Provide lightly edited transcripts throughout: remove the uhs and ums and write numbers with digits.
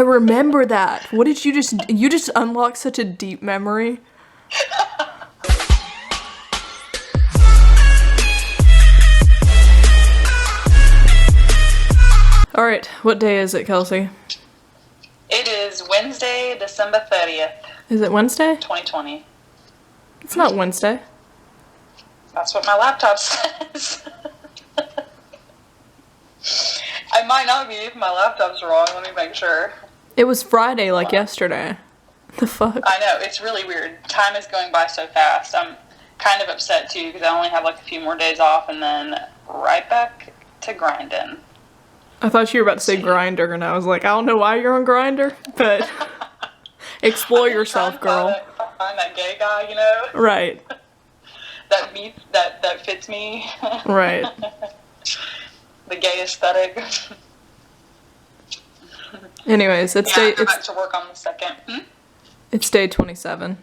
remember that. What did you just unlocked such a deep memory. All right, what day is it, Kelsey? It is Wednesday, December 30th. Is it Wednesday? 2020. It's not Wednesday. That's what my laptop says. I might not be if my laptop's wrong. Let me make sure. It was Friday, like yesterday. The fuck? I know, it's really weird. Time is going by so fast. I'm kind of upset, too, because I only have, like, a few more days off, and then right back to grinding. I thought you were about to say Grindr, and I was like, I don't know why you're on Grindr, but explore yourself, girl. Find that gay guy, you know? Right. that fits me. Right. The gay aesthetic. Anyways, it's I go back to work on the 2nd. It's day 27.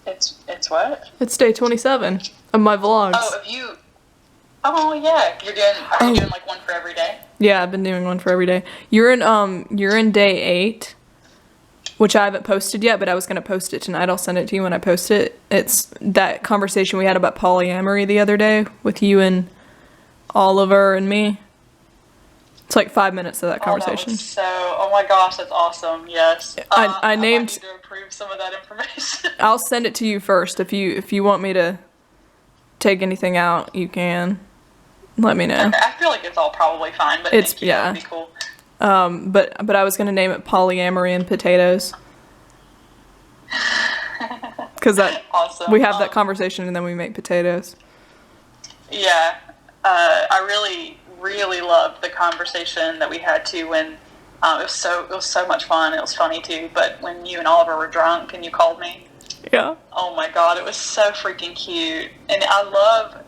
It's what? It's day 27 of my vlogs. Oh, of you. Oh yeah, are you doing like one for every day? Yeah, I've been doing one for every day. You're in day 8, which I haven't posted yet, but I was gonna post it tonight. I'll send it to you when I post it. It's that conversation we had about polyamory the other day with you and Oliver and me. It's like 5 minutes of that conversation. Oh my gosh, that's awesome. Yes. I named. I need to improve some of that information. I'll send it to you first. If you want me to take anything out, you can. Let me know. Okay, I feel like it's all probably fine, but It's thank you. That'd be cool. But I was gonna name it polyamory and potatoes. Because awesome. We have that conversation and then we make potatoes. Yeah, I really loved the conversation that we had too. When it was so much fun. It was funny too. But when you and Oliver were drunk and you called me. Yeah. Oh my god, it was so freaking cute, and I love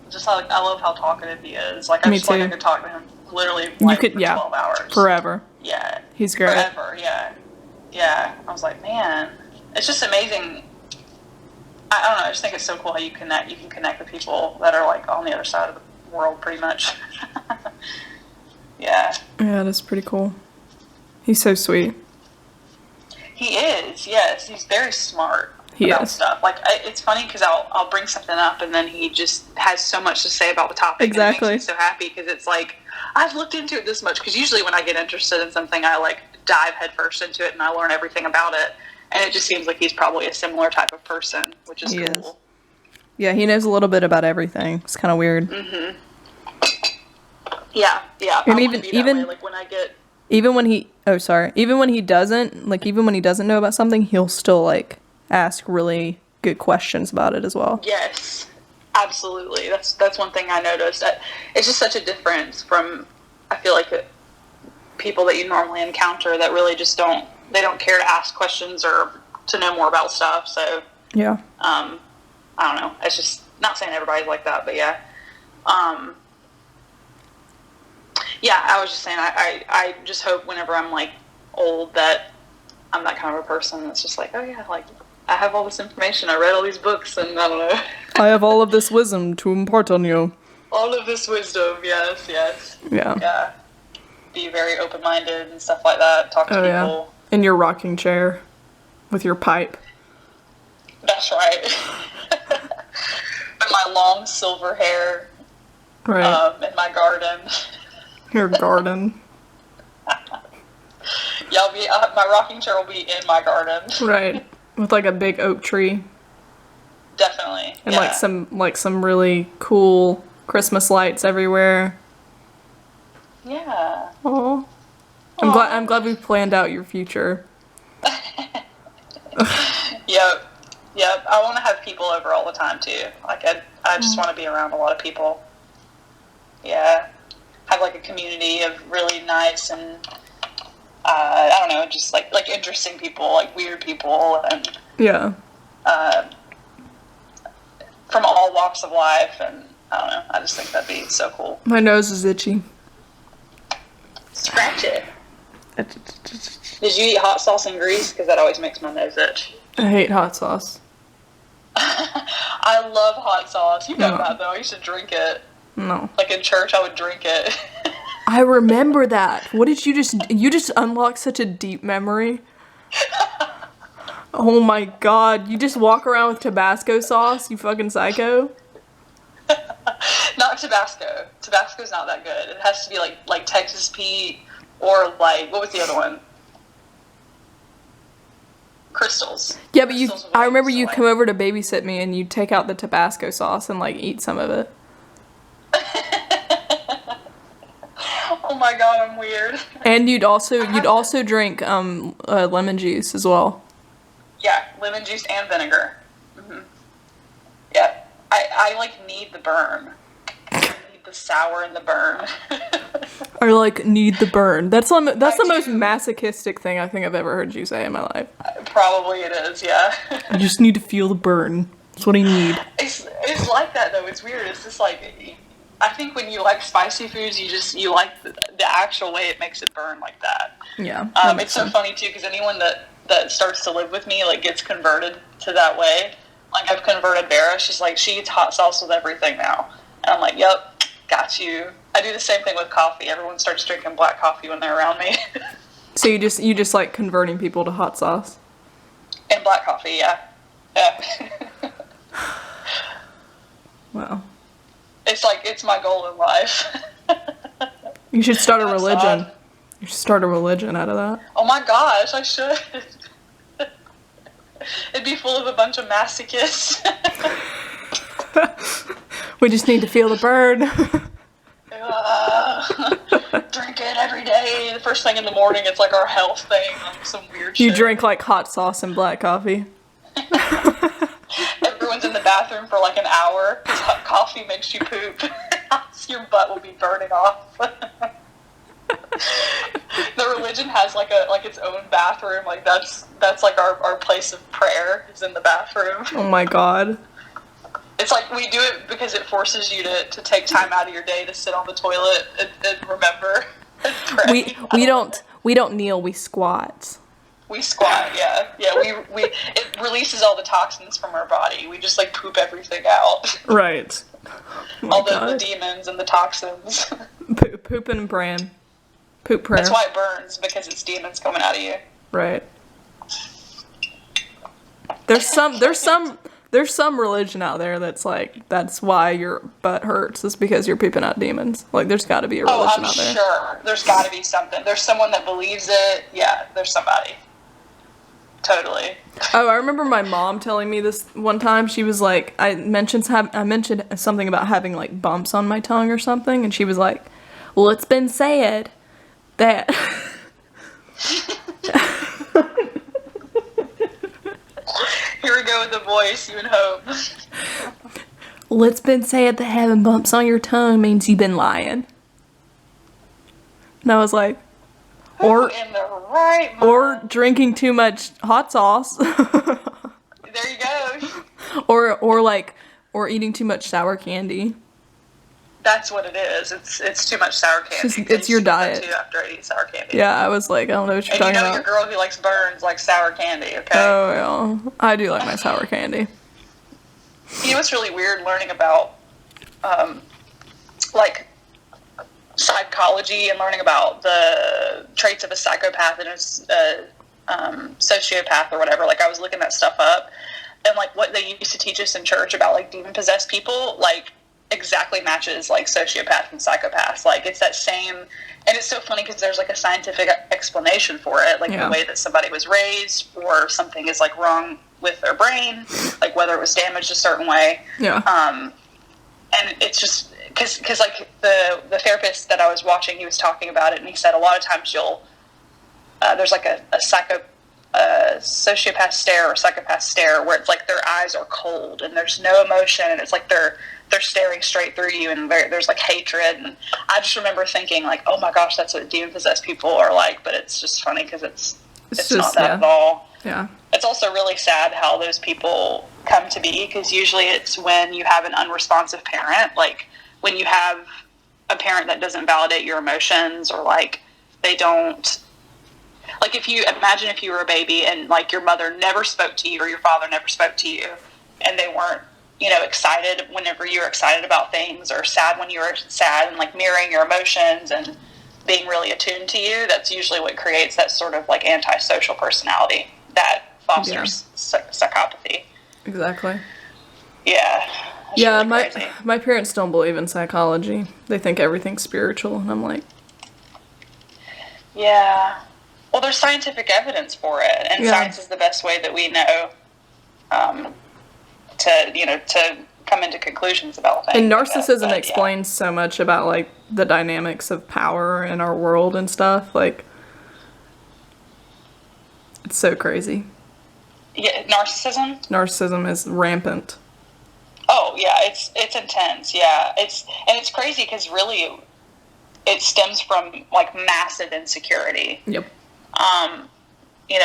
how talkative he is. Like I just like I could talk to him literally for 12 hours. Forever. Yeah. He's great. Forever. Yeah. Yeah. I was like, man, it's just amazing. I don't know. I just think it's so cool how you can connect with people that are like on the other side of the world, pretty much. Yeah. Yeah, that's pretty cool. He's so sweet. He is. Yes, he's very smart. He about is. Stuff. Like it's funny because I'll bring something up and then he just has so much to say about the topic. Exactly. And it makes me so happy because it's like I've looked into it this much. Because usually when I get interested in something, I like dive headfirst into it and I learn everything about it. And it just seems like he's probably a similar type of person, which is cool. Yeah, he knows a little bit about everything. It's kind of weird. Mhm. Yeah. And even like when I get even when he doesn't know about something, he'll still like ask really good questions about it as well. Yes, absolutely. That's one thing I noticed. It's just such a difference from, I feel like, people that you normally encounter that really just don't care to ask questions or to know more about stuff. So yeah, I don't know. It's just not saying everybody's like that, but yeah. Yeah, I was just saying I just hope whenever I'm like old that I'm that kind of a person that's just like, oh yeah, like I have all this information, I read all these books, and I don't know. I have all of this wisdom to impart on you. All of this wisdom, yes. Yeah. Be very open-minded and stuff like that. Talk to people. Yeah. In your rocking chair with your pipe. That's right. With my long silver hair. Right. In my garden. Your garden. Yeah, my rocking chair will be in my garden. Right. With like a big oak tree. Definitely. And like some really cool Christmas lights everywhere. Yeah. Oh. I'm glad we planned out your future. Yep. I want to have people over all the time too. Like I just want to be around a lot of people. Yeah. Have like a community of really nice and I don't know, just like interesting people, like weird people, and yeah, from all walks of life, and I don't know. I just think that'd be so cool. My nose is itchy. Scratch it. Did you eat hot sauce and grease? Because that always makes my nose itch. I hate hot sauce. I love hot sauce. You know that though. You should drink it. No. Like in church, I would drink it. I remember that. What did you just unlocked such a deep memory. Oh my god, you just walk around with Tabasco sauce, you fucking psycho. Not Tabasco. Tabasco's not that good. It has to be like Texas Pete or like, what was the other one? Crystals. Yeah, but Crystals I wings, remember you like- come over to babysit me and you take out the Tabasco sauce and like eat some of it. Oh my god, I'm weird. And you'd also drink lemon juice as well. Yeah, lemon juice and vinegar. Yeah, I like need the burn. I need the sour and the burn. Or like need the burn. That's the most do. masochistic thing I think I've ever heard you say in my life. Probably it is, yeah. I just need to feel the burn. That's what I need. It's like that though. It's weird. It's just like, I think when you like spicy foods, you like the actual way it makes it burn like that. Yeah. It's so funny too because anyone that starts to live with me like gets converted to that way. Like I've converted Vera. She's like she eats hot sauce with everything now, and I'm like, yep, got you. I do the same thing with coffee. Everyone starts drinking black coffee when they're around me. So you just like converting people to hot sauce. And black coffee, yeah. Wow. It's my goal in life. You should start a That's religion. odd. You should start a religion out of that. Oh my gosh, I should. It'd be full of a bunch of masochists. We just need to feel the burn. Drink it every day. The first thing in the morning, it's like our health thing, like some weird shit. You drink like hot sauce and black coffee. Everyone's in the bathroom for like an hour because hot coffee makes you poop. Your butt will be burning off. The religion has like its own bathroom. Like that's like our place of prayer is in the bathroom. Oh my god. It's like we do it because it forces you to take time out of your day to sit on the toilet and remember and pray. We don't kneel, we squat. We squat, yeah. We it releases all the toxins from our body. We just like poop everything out. Right. Oh All the demons and the toxins. Poop and praying. Poop prayer. That's why it burns, because it's demons coming out of you. Right. There's some religion out there that's like that's why your butt hurts is because you're pooping out demons. Like there's got to be a religion out there. Sure. There's got to be something. There's someone that believes it. Yeah, there's somebody. Totally. Oh, I remember my mom telling me this one time. She was like, I mentioned something about having like bumps on my tongue or something, and she was like, "Well, it's been said that." Here we go with the voice, you and Hope. Well, it's been said that having bumps on your tongue means you've been lying. And I was like, Or in the right mind. or drinking too much hot sauce. There you go. or eating too much sour candy. That's what it is. It's too much sour candy. It's your I used to do that diet. too after I eat sour candy. Yeah, I was like, I don't know what you're And you talking know about. your girl who likes burns likes sour candy, okay? Oh, yeah. I do like my sour candy. You know what's really weird learning about, like, psychology and learning about the traits of a psychopath and a sociopath or whatever. Like, I was looking that stuff up, and, like, what they used to teach us in church about, like, demon-possessed people, like, exactly matches, like, sociopaths and psychopaths. Like, it's that same... And it's so funny because there's, like, a scientific explanation for it, like, Yeah. the way that somebody was raised or something is, like, wrong with their brain, like, whether it was damaged a certain way. Yeah. And it's just... Because like, the therapist that I was watching, he was talking about it, and he said a lot of times there's, like, a sociopath stare or psychopath stare where it's, like, their eyes are cold, and there's no emotion, and it's, like, they're staring straight through you, and there's like hatred. And I just remember thinking, like, oh my gosh, that's what demon-possessed people are like. But it's just funny because it's just, not that yeah. at all. Yeah. It's also really sad how those people come to be, because usually it's when you have an unresponsive parent, like when you have a parent that doesn't validate your emotions, or like they don't, like, if you imagine if you were a baby and like your mother never spoke to you or your father never spoke to you, and they weren't, excited whenever you were excited about things, or sad when you were sad, and like mirroring your emotions and being really attuned to you, that's usually what creates that sort of like antisocial personality that fosters psychopathy. Exactly. Yeah. Yeah, really crazy. my parents don't believe in psychology. They think everything's spiritual, and I'm like, yeah. Well, there's scientific evidence for it, and science is the best way that we know to come into conclusions about things. And narcissism explains so much about, like, the dynamics of power in our world and stuff. Like, it's so crazy. Yeah, narcissism? Narcissism is rampant. Oh, yeah, it's intense, yeah. It's crazy because really it stems from, like, massive insecurity. Yep.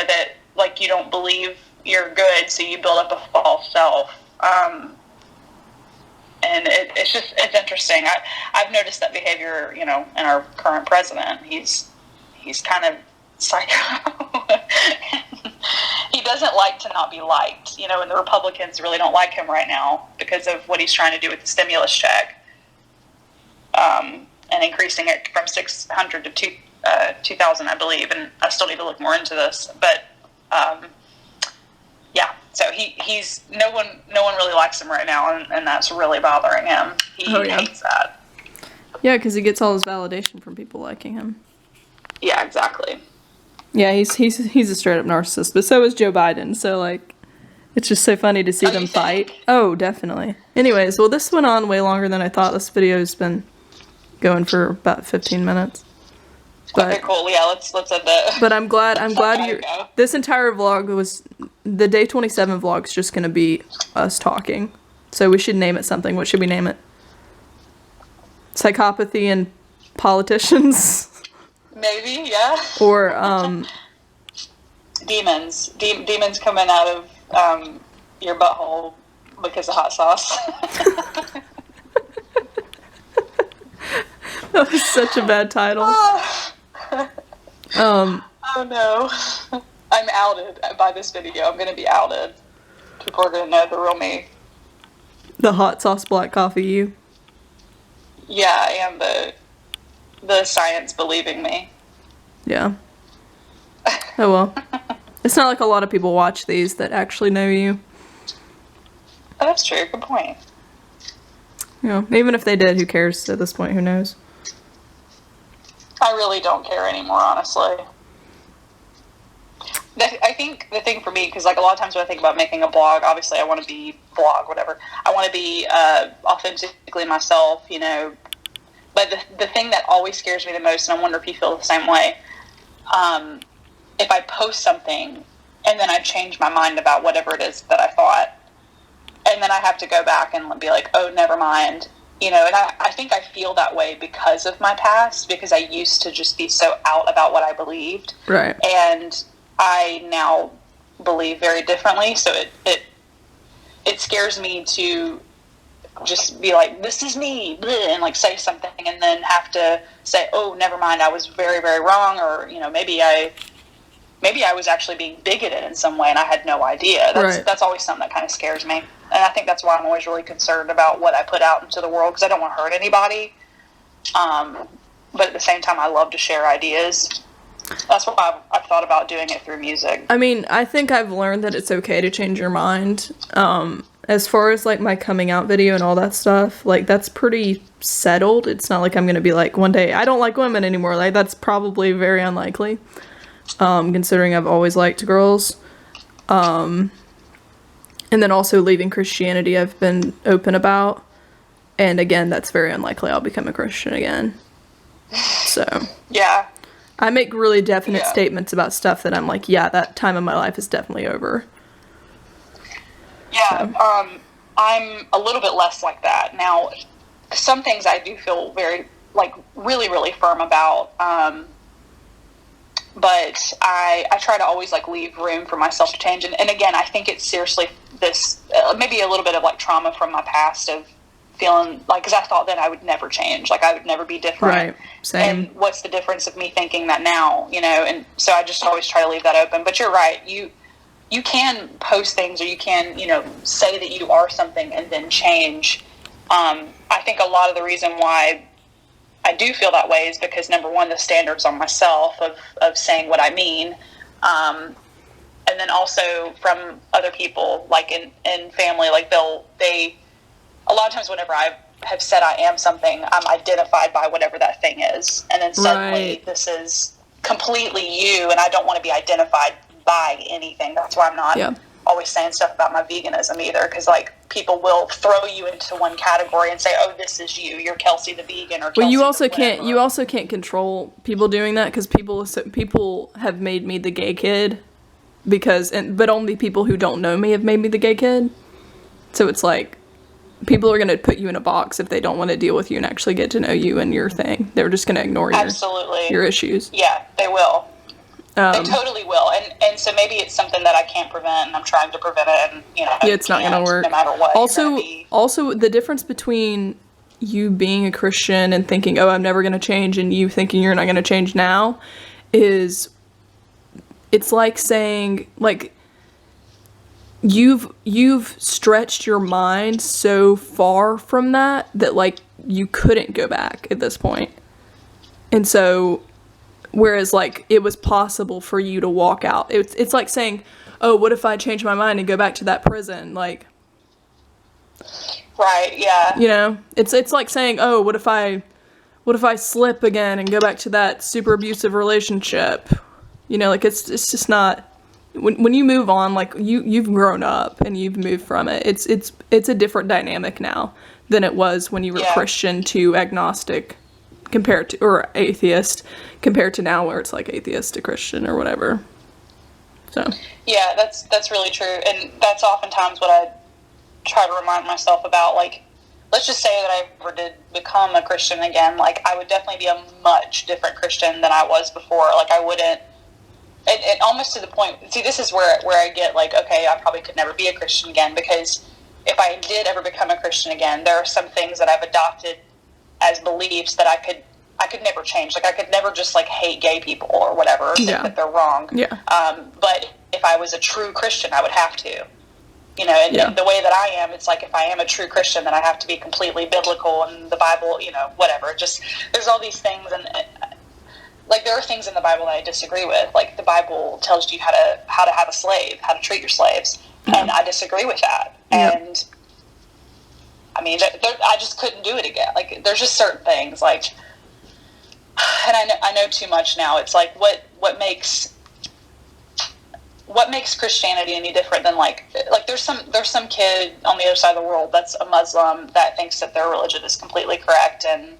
That, like, you don't believe you're good, so you build up a false self. And it's interesting. I've noticed that behavior, in our current president. He's kind of psycho. He doesn't like to not be liked, and the Republicans really don't like him right now because of what he's trying to do with the stimulus check, and increasing it from 600 to 2,000, I believe. And I still need to look more into this, but yeah. So he's no one really likes him right now, and that's really bothering him. He hates that. Yeah, because he gets all his validation from people liking him. Yeah, exactly. Yeah, he's a straight up narcissist, but so is Joe Biden. So like, it's just so funny to see them fight. Oh, definitely. Anyways, well, this went on way longer than I thought. This video's been going for about 15 minutes. But, okay, cool. Yeah, let's end it. But I'm glad you. This entire vlog was the day 27 vlog's just gonna be us talking. So we should name it something. What should we name it? Psychopathy and politicians. Maybe, yeah. Or demons. Demons coming out of your butthole because of hot sauce. That was such a bad title. Oh no. I'm outed by this video. I'm gonna be outed. People are gonna know the real me. The hot sauce black coffee you. Yeah, I am the science believing me. Yeah. Oh well. It's not like a lot of people watch these that actually know you. Oh, that's true. Good point. Even if they did, who cares at this point? Who knows? I really don't care anymore, honestly. I think the thing for me, because like a lot of times when I think about making a blog, obviously I want to be whatever. I want to be authentically myself, But the thing that always scares me the most, and I wonder if you feel the same way, if I post something and then I change my mind about whatever it is that I thought, and then I have to go back and be like, oh, never mind. And I think I feel that way because of my past, because I used to just be so out about what I believed. Right. And I now believe very differently. So it scares me to just be like, this is me, and like say something and then have to say, oh, never mind, I was very, very wrong. Or, maybe I was actually being bigoted in some way and I had no idea. That's always something that kind of scares me. And I think that's why I'm always really concerned about what I put out into the world, because I don't want to hurt anybody. But at the same time, I love to share ideas. That's why I've thought about doing it through music. I mean, I think I've learned that it's okay to change your mind. As far as like my coming out video and all that stuff, like that's pretty settled. It's not like I'm going to be like, one day, I don't like women anymore. Like that's probably very unlikely. Considering I've always liked girls. And then also leaving Christianity, I've been open about. And again, that's very unlikely I'll become a Christian again. So. Yeah. I make really definite statements about stuff that I'm like, yeah, that time of my life is definitely over. Yeah. So. I'm a little bit less like that. Now, some things I do feel very, like, really, really firm about. But I try to always like leave room for myself to change. And again, I think it's seriously this, maybe a little bit of like trauma from my past of feeling like, because I thought that I would never change, like I would never be different. Right, same. And what's the difference of me thinking that now, and so I just always try to leave that open. But you're right, you can post things, or you can, say that you are something and then change. I think a lot of the reason why I do feel that way is because, number one, the standards on myself of saying what I mean. And then also from other people, like in family, like they a lot of times whenever I have said I am something, I'm identified by whatever that thing is. And then suddenly this is completely you, and I don't want to be identified by anything. That's why I'm not always saying stuff about my veganism either, because like people will throw you into one category and say, oh, this is you, you're Kelsey the vegan, or Kelsey well, you the also can't control people doing that, because people have made me the gay kid, but only people who don't know me have made me the gay kid. So it's like, people are going to put you in a box if they don't want to deal with you and actually get to know you and your thing. They're just going to ignore your issues. Yeah, they will. They totally will. And so maybe it's something that I can't prevent, and I'm trying to prevent it, and, you know, it's not going to work. No matter what. Also, the difference between you being a Christian and thinking, oh, I'm never going to change, and you thinking you're not going to change now, is it's like saying, like, you've stretched your mind so far from that like you couldn't go back at this point. And so whereas like it was possible for you to walk out, it's like saying, oh, what if I change my mind and go back to that prison? Like, right, yeah, you know, it's like saying, oh, what if I slip again and go back to that super abusive relationship? You know, like it's just not. When you move on, like you've grown up and you've moved from it. It's a different dynamic now than it was when you were Christian to agnostic or atheist, compared to now where it's like atheist to Christian or whatever. So yeah, that's really true, and that's oftentimes what I try to remind myself about. Like, let's just say that I ever did become a Christian again, like I would definitely be a much different Christian than I was before. Like I wouldn't. And almost to the point, see, this is where I get like, okay, I probably could never be a Christian again, because if I did ever become a Christian again, there are some things that I've adopted as beliefs that I could never change. Like I could never just like hate gay people or whatever, or think that they're wrong. Yeah. But if I was a true Christian, I would have to. You know, and the way that I am, it's like if I am a true Christian, then I have to be completely biblical, and the Bible, you know, whatever. Just there's all these things, and like there are things in the Bible that I disagree with. Like the Bible tells you how to have a slave, how to treat your slaves, and I disagree with that. And I mean, I just couldn't do it again. Like there's just certain things, like, and I know too much now. It's like what makes Christianity any different than like there's some kid on the other side of the world that's a Muslim that thinks that their religion is completely correct and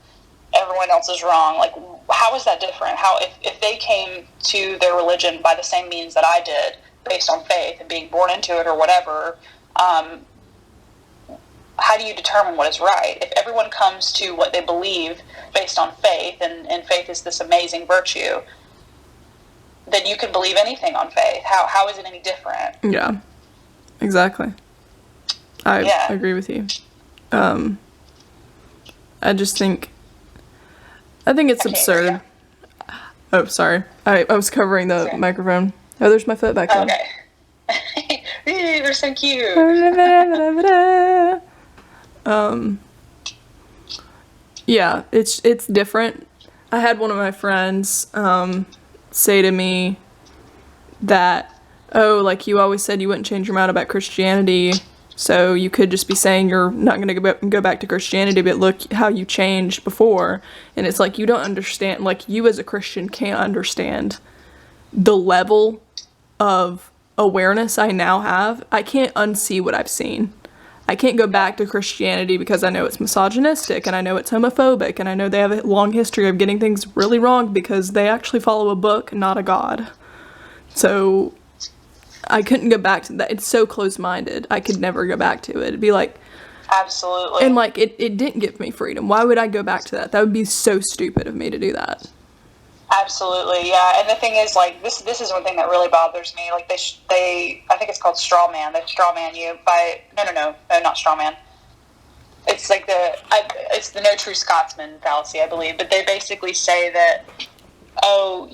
everyone else is wrong. Like, how is that different? How if they came to their religion by the same means that I did, based on faith and being born into it or whatever, how do you determine what is right? If everyone comes to what they believe based on faith, and faith is this amazing virtue, then you can believe anything on faith. How is it any different? Yeah, exactly. I agree with you. I think it's absurd. Oh, sorry. I was covering the microphone. Oh, there's my foot back there. Okay. They're so cute. Yeah, it's different. I had one of my friends say to me that, oh, like you always said you wouldn't change your mind about Christianity, so you could just be saying you're not going to go back to Christianity, but look how you changed before. And it's like, you don't understand, like you as a Christian can't understand the level of awareness I now have. I can't unsee what I've seen. I can't go back to Christianity because I know it's misogynistic and I know it's homophobic and I know they have a long history of getting things really wrong because they actually follow a book, not a God. So I couldn't go back to that. It's so close-minded. I could never go back to it. It'd be like... Absolutely. And like, it didn't give me freedom. Why would I go back to that? That would be so stupid of me to do that. Absolutely, yeah. And the thing is, like, this is one thing that really bothers me. Like, they I think it's called straw man. They straw man you by no, not straw man. It's like it's the no true Scotsman fallacy, I believe. But they basically say that, oh,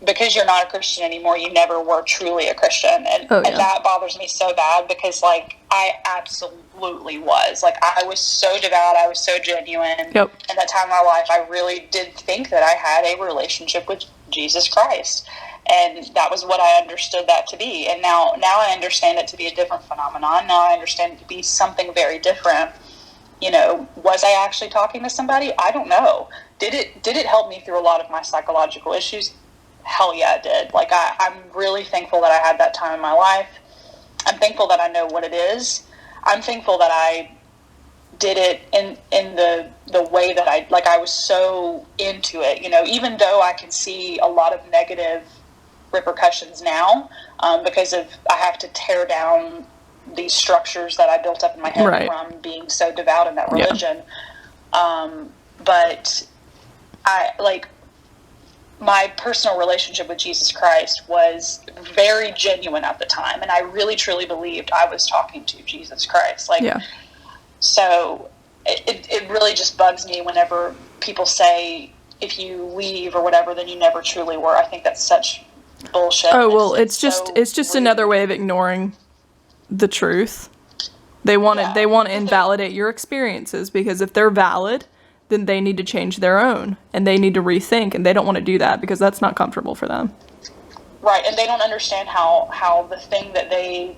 because you're not a Christian anymore, you never were truly a Christian, and that bothers me so bad because, like, I absolutely absolutely was. Like, I was so devout, I was so genuine. Yep. At that time in my life, I really did think that I had a relationship with Jesus Christ. And that was what I understood that to be. And now I understand it to be a different phenomenon. Now I understand it to be something very different. You know, was I actually talking to somebody? I don't know. Did it help me through a lot of my psychological issues? Hell yeah, it did. Like, I'm really thankful that I had that time in my life. I'm thankful that I know what it is. I'm thankful that I did it in the way that I was so into it. You know, even though I can see a lot of negative repercussions now, because I have to tear down these structures that I built up in my head Right. from being so devout in that religion. But my personal relationship with Jesus Christ was very genuine at the time, and I really truly believed I was talking to Jesus Christ. So it really just bugs me whenever people say, if you leave or whatever, then you never truly were. I think that's such bullshit. Oh, well, it's so just rude. another way of ignoring the truth. They want to invalidate your experiences, because if they're valid, then they need to change their own, and they need to rethink, and they don't want to do that because that's not comfortable for them. Right, and they don't understand how the thing that they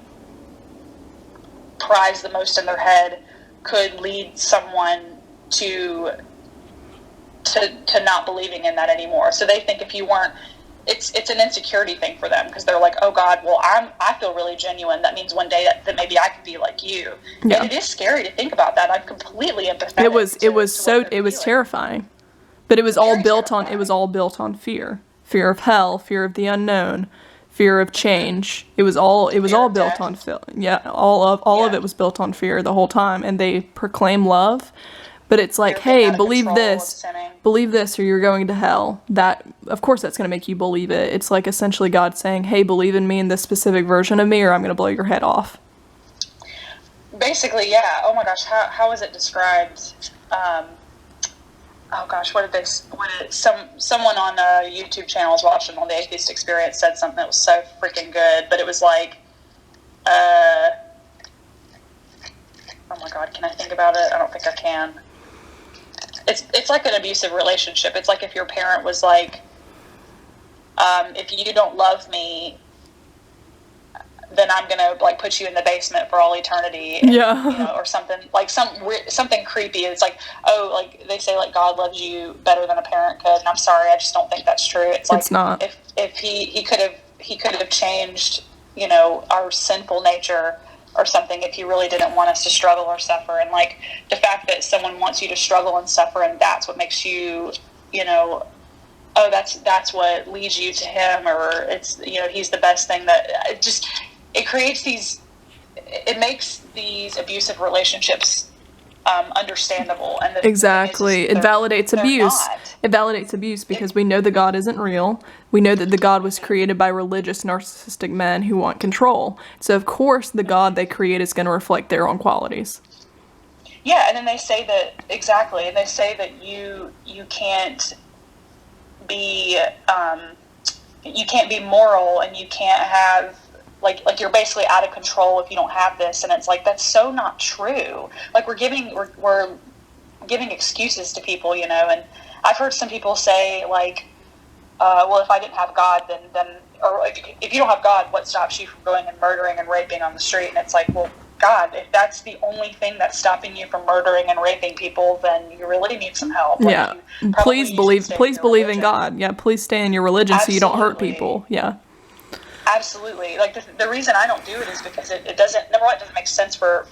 prize the most in their head could lead someone to not believing in that anymore. So they think if you weren't, it's an insecurity thing for them, because they're like, oh God, well, I feel really genuine. That means one day that maybe I could be like you. Yeah. And it is scary to think about that. I'm completely empathetic. It was terrifying, but it was all built on fear of hell, fear of the unknown, fear of change. It was all built on fear. Yeah, all of it was built on fear the whole time, and they proclaim love. But it's like, hey, believe this or you're going to hell. That, of course, that's going to make you believe it. It's like essentially God saying, hey, believe in me in this specific version of me, or I'm going to blow your head off. Basically, yeah. Oh my gosh, how is it described? Oh gosh, someone on a YouTube channel I was watching on the Atheist Experience said something that was so freaking good, but it was like, oh my God, can I think about it? I don't think I can. It's like an abusive relationship. It's like if your parent was like, if you don't love me, then I'm gonna like put you in the basement for all eternity. And, Yeah. you know, or something like something creepy. It's like, oh, like they say like God loves you better than a parent could, and I'm sorry, I just don't think that's true. It's like, It's not. If he could have changed, you know, our sinful nature or something, if he really didn't want us to struggle or suffer. And like the fact that someone wants you to struggle and suffer, and that's what makes you, you know, oh, that's what leads you to him, or it's, you know, he's the best thing. That it makes these abusive relationships understandable. And Exactly. It validates abuse. It validates abuse because we know that God isn't real. We know that the God was created by religious, narcissistic men who want control. So, of course, the God they create is going to reflect their own qualities. Yeah, and then they say that, exactly, and they say that you can't be moral, and you can't have, like you're basically out of control if you don't have this. And it's like, that's so not true. Like we're giving excuses to people, you know. And I've heard some people say like, well, if I didn't have God, then or like, if you don't have God, what stops you from going and murdering and raping on the street? And it's like, well, God, if that's the only thing that's stopping you from murdering and raping people, then you really need some help. Like, Yeah. Please believe in God. Yeah, please stay in your religion. Absolutely. So you don't hurt people. Yeah. Absolutely. Like the reason I don't do it is because it doesn't, number one, it doesn't make sense for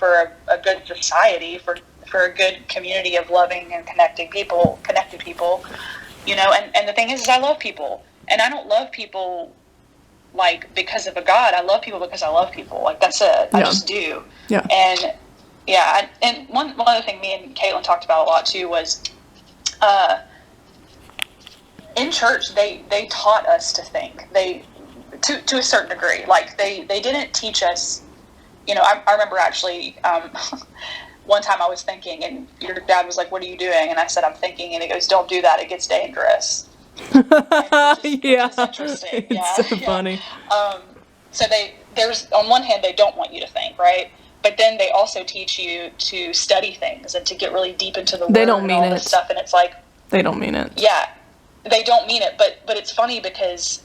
a good society, for a good community of loving and connected people, you know. And the thing is I love people, and I don't love people like because of a God. I love people because I love people. Like that's it. I just do. Yeah. And yeah. And one other thing me and Caitlin talked about a lot too was, in church they taught us to think. To a certain degree, like they didn't teach us, you know. I remember actually one time I was thinking, and your dad was like, "What are you doing?" And I said, "I'm thinking," and he goes, "Don't do that, it gets dangerous." Which is interesting. It's so funny. So there's on one hand they don't want you to think, right? but then they also teach you to study things and to get really deep into the They word don't and mean all this it. stuff. And it's like, They don't mean it. yeah, they don't mean it. But it's funny because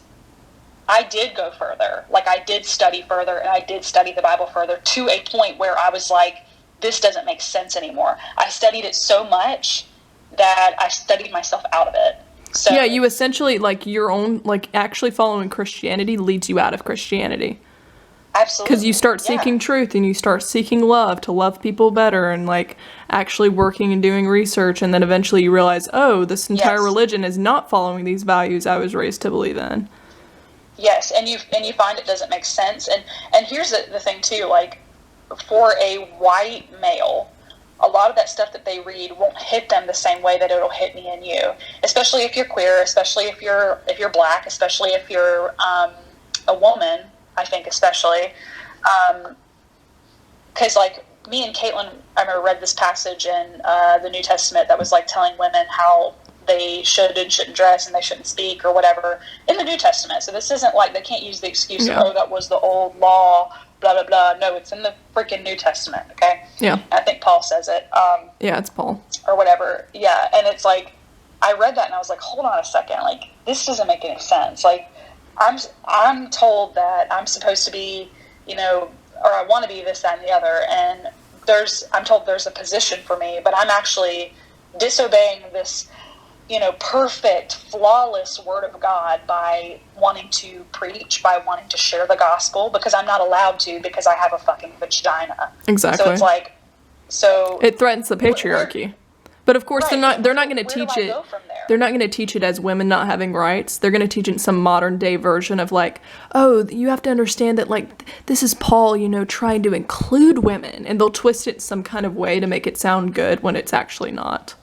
I did go further. Like, I did study further, and I did study the Bible further to a point where I was like, this doesn't make sense anymore. I studied it so much that I studied myself out of it. So Yeah, you essentially, like, your own, like, actually following Christianity leads you out of Christianity. absolutely, Because you start seeking truth and you start seeking love to love people better and, like, actually working and doing research. And then eventually you realize, oh, this entire Yes. religion is not following these values I was raised to believe in. Yes, and you find it doesn't make sense. And here's the thing too, like, for a white male, a lot of that stuff that they read won't hit them the same way that it'll hit me and you. Especially if you're queer, especially if you're black, especially if you're a woman. I think especially because like me and Caitlin, I remember read this passage in the New Testament that was like telling women how they should and shouldn't dress and they shouldn't speak or whatever in the New Testament. So this isn't like they can't use the excuse Yeah. of, oh, that was the old law, blah, blah, blah. No, it's in the freaking New Testament, okay? Yeah. I think Paul says it, Yeah, it's Paul. or whatever. Yeah, and it's like, I read that and I was like, hold on a second. Like, this doesn't make any sense. Like, I'm told that I'm supposed to be, you know, or I want to be this, that, and the other, and I'm told there's a position for me, but I'm actually disobeying this, you know, perfect, flawless word of God by wanting to preach, by wanting to share the gospel, because I'm not allowed to because I have a fucking vagina. Exactly. So it's like, it threatens the patriarchy. But of course, Right. they're not going to Where do teach I it. go from there? They're not going to teach it as women not having rights. They're going to teach it in some modern day version of like, oh, you have to understand that like this is Paul, you know, trying to include women, and they'll twist it some kind of way to make it sound good when it's actually not.